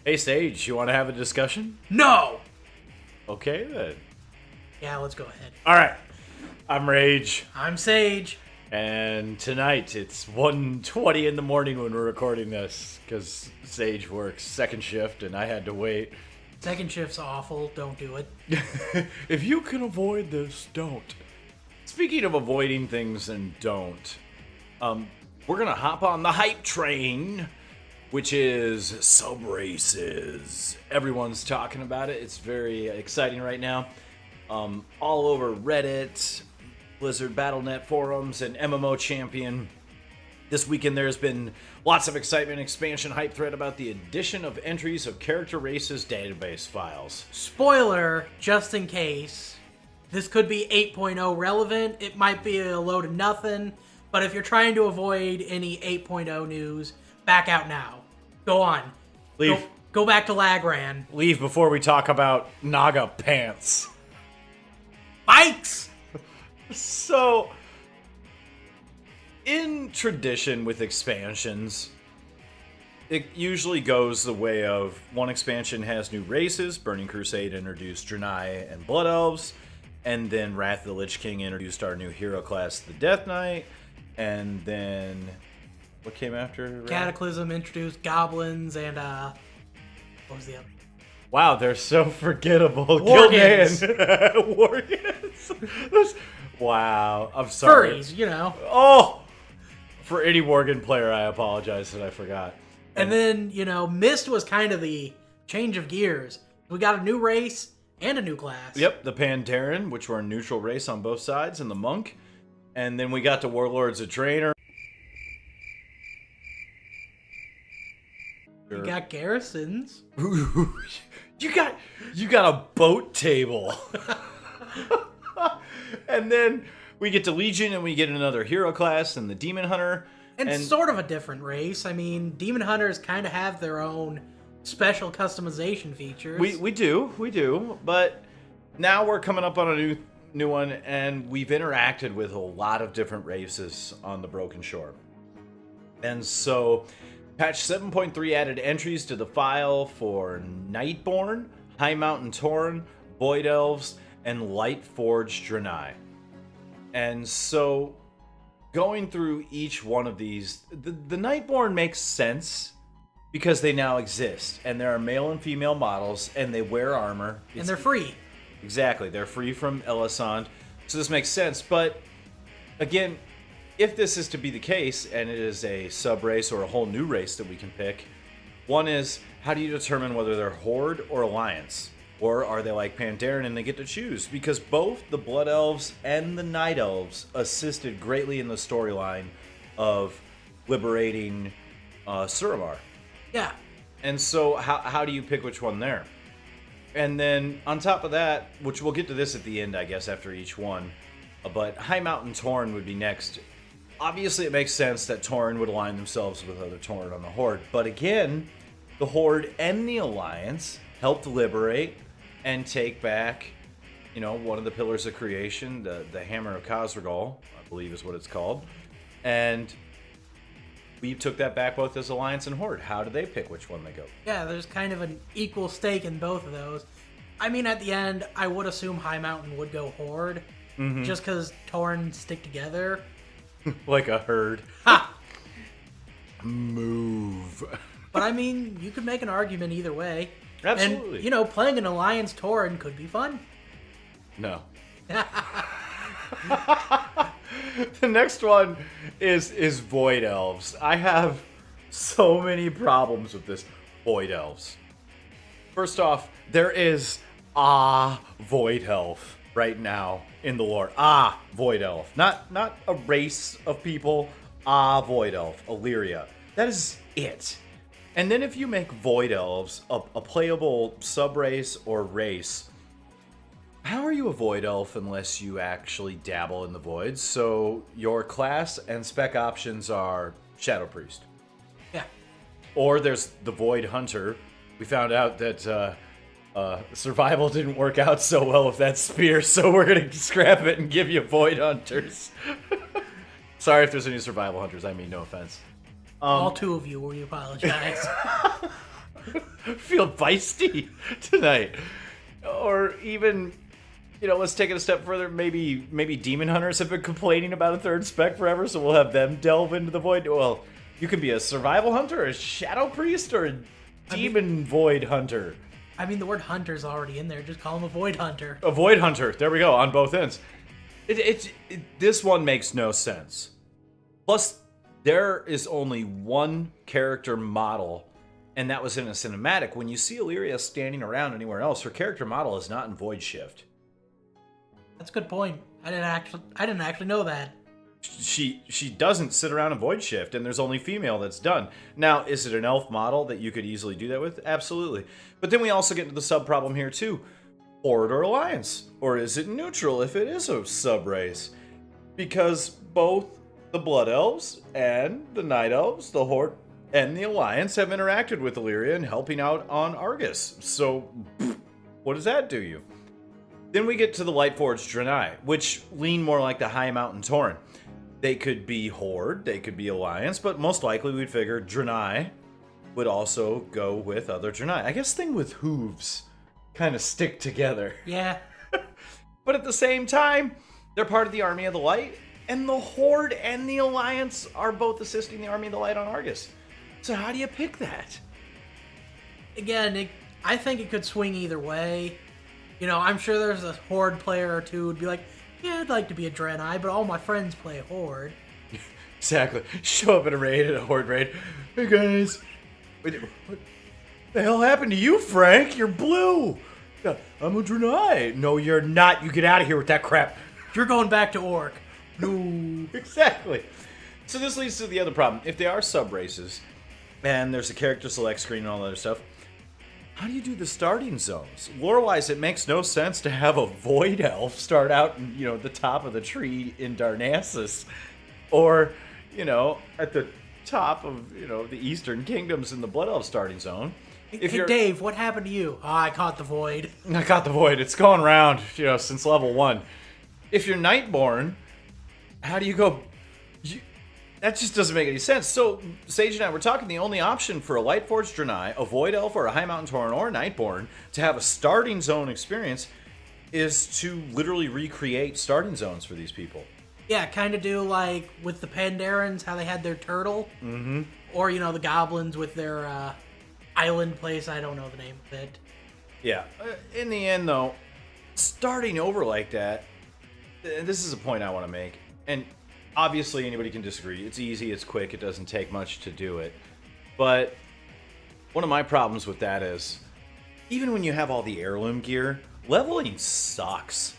Hey, Sage, you want to have a discussion? No! Okay, then. Yeah, let's go ahead. All right. I'm Rage, I'm Sage. and tonight it's 1:20 in the morning when we're recording this, because Sage works second shift, and I had to wait. Second shift's awful. Don't do it. If you can avoid this, don't. Speaking of avoiding things and don't, we're going to hop on the hype train, which is sub races. Everyone's talking about it. It's very exciting right now. All over Reddit, Blizzard Battle.net forums, and MMO Champion. This weekend there's been lots of excitement, expansion hype thread about the addition of entries of character races database files. Spoiler, just in case. This could be 8.0 relevant. It might be a load of nothing. But if you're trying to avoid any 8.0 news, back out now. Go on. Leave. Go back to Lagran. Leave before we talk about Naga pants. Bikes! So, in tradition with expansions, it usually goes the way of one expansion has new races. Burning Crusade introduced Draenei and Blood Elves, and then Wrath of the Lich King introduced our new hero class, the Death Knight, and then what came after? Cataclysm introduced goblins and, what was the other? Wow, they're so forgettable. Worgans. Gildan. Worgans. Wow, I'm sorry. Furries, you know. Oh! For any Worgen player, I apologize that I forgot. And then, Mist was kind of the change of gears. We got a new race and a new class. Yep, the Pandaren, which were a neutral race on both sides, and the Monk. And then we got the Warlords of Draenor. You got garrisons. You got a boat table. And then we get to Legion, and we get another hero class, and the Demon Hunter. And sort of a different race. I mean, Demon Hunters kind of have their own special customization features. We do. But now we're coming up on a new one, and we've interacted with a lot of different races on the Broken Shore. And so, patch 7.3 added entries to the file for Nightborn, High Mountain Tauren, Void Elves, and Lightforged Draenei. And so, going through each one of these, the Nightborn makes sense because they now exist, and there are male and female models, and they wear armor. And they're free. Exactly, they're free from Elisand, so this makes sense. But again, if this is to be the case, and it is a sub-race or a whole new race that we can pick, one is, how do you determine whether they're Horde or Alliance? Or are they like Pandaren and they get to choose? Because both the Blood Elves and the Night Elves assisted greatly in the storyline of liberating Suramar. Yeah. And so how do you pick which one there? And then on top of that, which we'll get to this at the end, I guess, after each one, but High Mountain Tauren would be next. Obviously, it makes sense that Tauren would align themselves with other Tauren on the Horde. But again, the Horde and the Alliance helped liberate and take back, one of the Pillars of Creation, the Hammer of Khazragul, I believe is what it's called. And we took that back both as Alliance and Horde. How do they pick which one they go? Yeah, there's kind of an equal stake in both of those. I mean, at the end, I would assume High Mountain would go Horde, just because Tauren stick together. Like a herd. Ha! Move. But I mean, you could make an argument either way. Absolutely. And, playing an Alliance Tauren could be fun. No. The next one is Void Elves. I have so many problems with this Void Elves. First off, there is a Void Elf right now in the lore. Void Elf. Not a race of people. Void Elf. Illyria. That is it. And then if you make Void Elves a playable sub-race or race, how are you a Void Elf unless you actually dabble in the Voids? So your class and spec options are Shadow Priest. Yeah. Or there's the Void Hunter. We found out that survival didn't work out so well with that spear, so we're going to scrap it and give you Void Hunters. Sorry if there's any survival hunters, I mean no offense. All two of you, we apologize. Feel feisty tonight. Or even, let's take it a step further. Maybe demon hunters have been complaining about a third spec forever, so we'll have them delve into the void. Well, you could be a survival hunter, a shadow priest, or a demon void hunter. I mean, the word hunter's already in there. Just call him a void hunter. A void hunter. There we go, on both ends. This one makes no sense. Plus, there is only one character model, and that was in a cinematic. When you see Illyria standing around anywhere else, her character model is not in Void Shift. That's a good point. I didn't actually know that. She doesn't sit around in Void Shift, and there's only female that's done. Now, is it an elf model that you could easily do that with? Absolutely. But then we also get into the sub-problem here, too. Horde or Alliance? Or is it neutral if it is a sub-race? Because both the Blood Elves and the Night Elves, the Horde and the Alliance, have interacted with Illyria and helping out on Argus. So, what does that do you? Then we get to the Lightforged Draenei, which lean more like the High Mountain Tauren. They could be Horde, they could be Alliance, but most likely we'd figure Draenei would also go with other Draenei. I guess thing with hooves kind of stick together. Yeah. But at the same time, they're part of the Army of the Light, and the Horde and the Alliance are both assisting the Army of the Light on Argus. So how do you pick that? Again, I think it could swing either way. I'm sure there's a Horde player or two who'd be like, yeah, I'd like to be a Draenei, but all my friends play Horde. Exactly. Show up at a Horde raid. Hey guys, what the hell happened to you, Frank? You're blue. Yeah, I'm a Draenei. No, you're not. You get out of here with that crap. You're going back to Orc. No. Exactly. So this leads to the other problem. If they are sub-races, and there's a character select screen and all that other stuff, how do you do the starting zones? Lore-wise, it makes no sense to have a Void Elf start out in, the top of the tree in Darnassus. Or, at the top of, the Eastern Kingdoms in the Blood Elf starting zone. Hey, Dave, what happened to you? Oh, I caught the Void. I caught the Void. It's going around, since level 1. If you're Nightborn, how do you go... That just doesn't make any sense. So, Sage and I were talking, the only option for a Lightforged Draenei, a Void Elf, or a High Mountain Tauren, or a Nightborn to have a starting zone experience is to literally recreate starting zones for these people. Yeah, kind of do like with the Pandarans, how they had their turtle. Mm-hmm. Or, the Goblins with their island place. I don't know the name of it. Yeah. In the end, though, starting over like that, this is a point I want to make. And obviously, anybody can disagree. It's easy, it's quick, it doesn't take much to do it. But one of my problems with that is, even when you have all the heirloom gear, leveling sucks.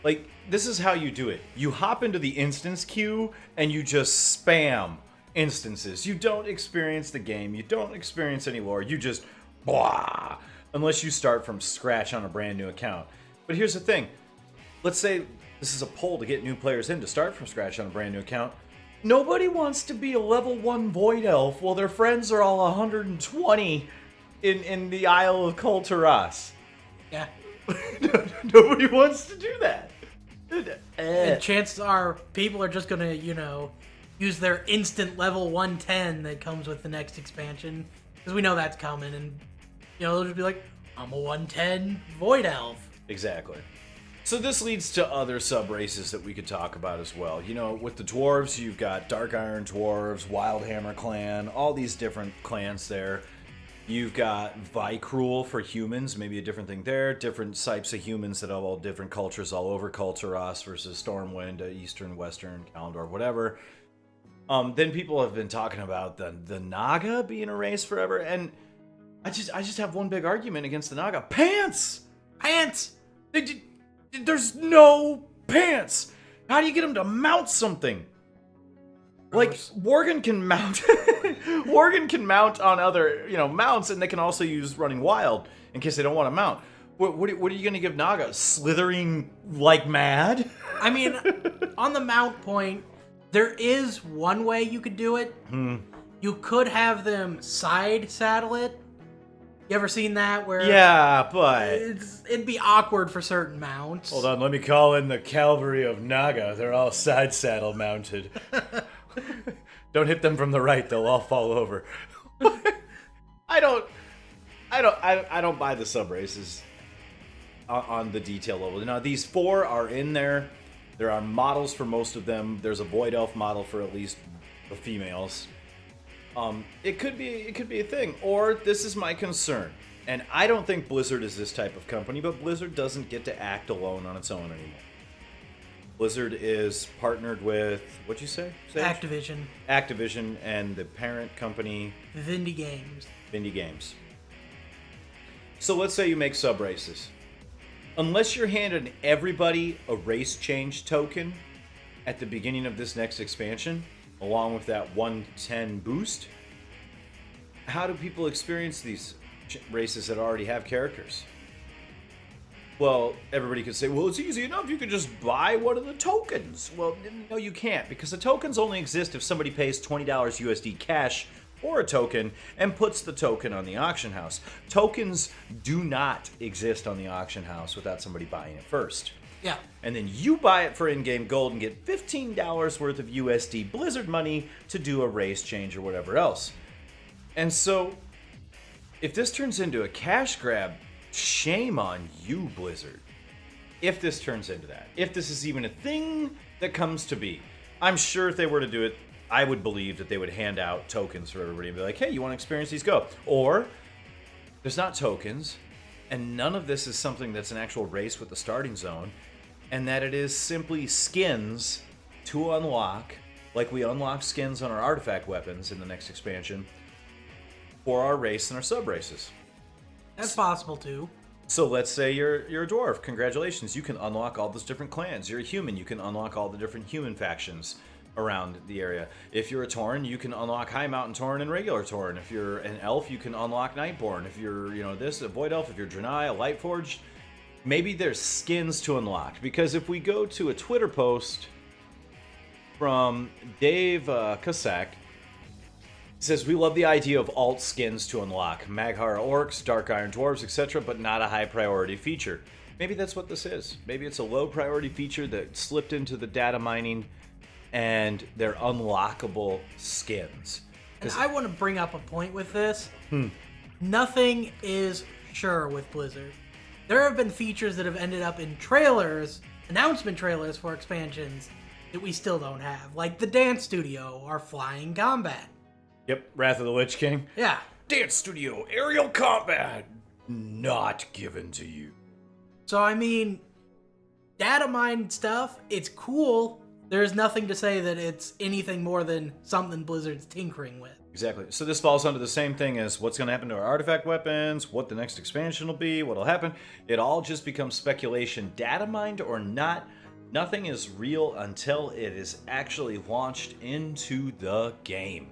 Like, this is how you do it. You hop into the instance queue, and you just spam instances. You don't experience the game, you don't experience any lore, you just blah, unless you start from scratch on a brand new account. But here's the thing. Let's say this is a poll to get new players in to start from scratch on a brand new account. Nobody wants to be a level 1 Void Elf while their friends are all 120 in the Isle of Kulturas. Yeah. Nobody wants to do that. And chances are people are just going to, use their instant level 110 that comes with the next expansion. Because we know that's coming. And, they'll just be like, I'm a 110 Void Elf. Exactly. So this leads to other sub-races that we could talk about as well. With the dwarves, you've got Dark Iron Dwarves, Wildhammer Clan, all these different clans there. You've got Vicruel for humans, maybe a different thing there. Different types of humans that have all different cultures all over Kulturas versus Stormwind, Eastern, Western, Kalimdor, whatever. Then people have been talking about the Naga being a race forever, and I just have one big argument against the Naga. Pants! Pants! There's no pants. How do you get them to mount something? Like, Worgen can mount Worgen can mount on other, mounts, and they can also use Running Wild in case they don't want to mount. What are you going to give Naga? Slithering like mad? I mean, on the mount point, there is one way you could do it. You could have them side saddle it. You ever seen that? Where yeah, but it'd be awkward for certain mounts. Hold on, let me call in the cavalry of Naga. They're all side saddle mounted. Don't hit them from the right; they'll all fall over. I I don't buy the sub races on the detail level. Now these 4 are in there. There are models for most of them. There's a Void Elf model for at least the females. It could be a thing, or this is my concern. And I don't think Blizzard is this type of company, but Blizzard doesn't get to act alone on its own anymore. Blizzard is partnered with, what'd you say? Sage? Activision and the parent company Vindy Games. Vindy Games. So let's say you make sub races. Unless you're handing everybody a race change token at the beginning of this next expansion, along with that 110 boost, how do people experience these races that already have characters? Well, everybody could say, well, it's easy enough. You can just buy one of the tokens. Well, no, you can't, because the tokens only exist if somebody pays $20 USD cash for a token and puts the token on the auction house. Tokens do not exist on the auction house without somebody buying it first. Yeah. And then you buy it for in-game gold and get $15 worth of USD Blizzard money to do a race change or whatever else. And so, if this turns into a cash grab, shame on you, Blizzard. If this turns into that. If this is even a thing that comes to be. I'm sure if they were to do it, I would believe that they would hand out tokens for everybody and be like, hey, you want to experience these? Go. Or, there's not tokens, and none of this is something that's an actual race with the starting zone, and that it is simply skins to unlock, like we unlock skins on our artifact weapons in the next expansion, for our race and our sub races. That's possible too. So let's say you're a dwarf. Congratulations, you can unlock all those different clans. You're a human, you can unlock all the different human factions around the area. If you're a Tauren, you can unlock High Mountain Tauren and regular Tauren. If you're an elf, you can unlock Nightborn. If you're, a Void Elf, if you're Draenei, a Lightforged, maybe there's skins to unlock. Because if we go to a Twitter post from Dave Kasak, he says, we love the idea of alt skins to unlock. Maghar Orcs, Dark Iron Dwarves, etc., but not a high priority feature. Maybe that's what this is. Maybe it's a low priority feature that slipped into the data mining and they're unlockable skins. And I want to bring up a point with this. Nothing is sure with Blizzard. There have been features that have ended up in trailers, announcement trailers for expansions, that we still don't have. Like the Dance Studio or Flying Combat. Yep, Wrath of the Lich King. Yeah. Dance Studio, aerial combat, not given to you. So, I mean, data mine stuff, it's cool. There's nothing to say that it's anything more than something Blizzard's tinkering with. Exactly. So this falls under the same thing as what's going to happen to our artifact weapons, what the next expansion will be, what'll happen. It all just becomes speculation. Data mined or not, nothing is real until it is actually launched into the game.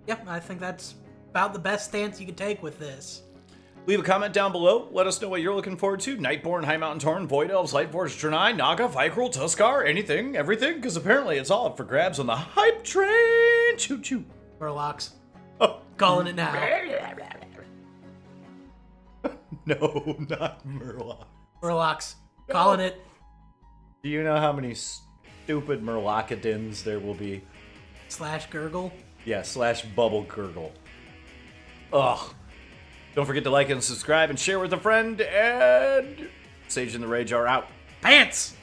Yep, I think that's about the best stance you can take with this. Leave a comment down below. Let us know what you're looking forward to. Nightborn, High Mountain Tauren, Void Elves, Lightforged, Draenei, Naga, Vykrul, Tuskar, anything, everything, because apparently it's all up for grabs on the hype train. Choo choo. Murlocs. Oh. Calling it now. No, not Murloc. Murlocs. Calling it. Do you know how many stupid Murlocadins there will be? / Gurgle. Yeah, / Bubble Gurgle. Ugh. Don't forget to like and subscribe and share with a friend, and SageNtheRage are out. Pants!